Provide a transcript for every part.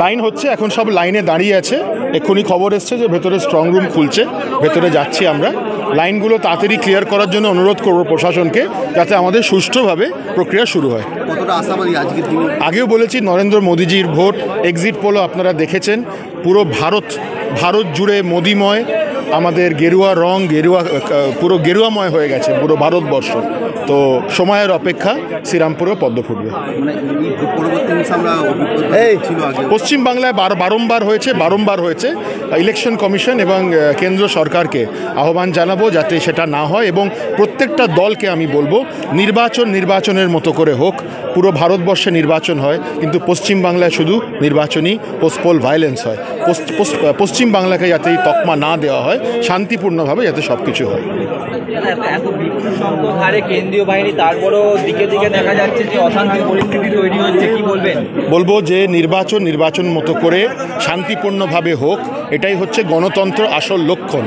Line হচ্ছে, এখন সব লাইনে দাঁড়িয়ে আছে। এক্ষুনি খবর এসছে যে ভেতরে স্ট্রং রুম খুলছে, ভেতরে যাচ্ছি আমরা। লাইনগুলো তাড়াতাড়ি ক্লিয়ার করার জন্য অনুরোধ করব প্রশাসনকে, যাতে আমাদের সুষ্ঠুভাবে প্রক্রিয়া শুরু হয়। আগেও বলেছি, নরেন্দ্র মোদীজির ভোট, এক্সিট পোলও আপনারা দেখেছেন। পুরো ভারত জুড়ে মোদিময়, আমাদের গেরুয়া রং, পুরো গেরুয়াময় হয়ে গেছে পুরো ভারতবর্ষ। তো সময়ের অপেক্ষা, শ্রীরামপুরেও পদ্ম ফুটবে। পশ্চিমবাংলায় বারংবার হয়েছে। ইলেকশন কমিশন এবং কেন্দ্র সরকারকে আহ্বান জানাবো যাতে সেটা না হয়, এবং প্রত্যেকটা দলকে আমি বলবো নির্বাচনের মতো করে হোক। পুরো ভারতবর্ষে নির্বাচন হয়, কিন্তু পশ্চিমবাংলায় শুধু নির্বাচনী পোস্টপোল ভায়োলেন্স হয়। পশ্চিমবাংলাকে যাতে এই তকমা না দেওয়া হয়, শান্তিপূর্ণভাবে যাতে সব কিছু হয়। কেন্দ্রীয় বাহিনী, তারপরও দিকে দেখা যাচ্ছে যে অশান্তির পরিস্থিতি তৈরি হচ্ছে, কি বলবেন? বলবো যে নির্বাচন মতো করে শান্তিপূর্ণভাবে হোক, এটাই হচ্ছে গণতন্ত্র আসল লক্ষণ।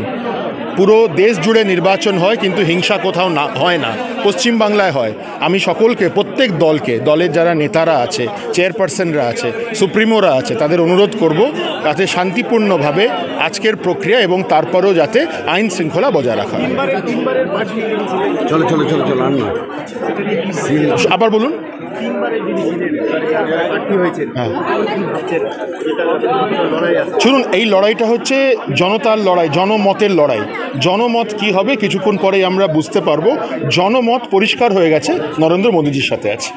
পুরো দেশ জুড়ে নির্বাচন হয়, কিন্তু হিংসা কোথাও না হয় না, পশ্চিমবাংলায় হয়। আমি সকলকে, প্রত্যেক দলের যারা নেতারা আছে, চেয়ারপারসনরা আছে, সুপ্রিমোরা আছে, তাদের অনুরোধ করব যাতে শান্তিপূর্ণভাবে আজকের প্রক্রিয়া এবং তারপরেও যাতে আইন শৃঙ্খলা বজায় রাখা হয়। আবার বলুন। শুনুন, এই লড়াইটা হচ্ছে জনতার লড়াই, জনমতের লড়াই। জনমত কি হবে কিছুক্ষণ পরেই আমরা বুঝতে পারবো। জনমত পরিষ্কার হয়ে গেছে, নরেন্দ্র মোদীজির সাথে আছে।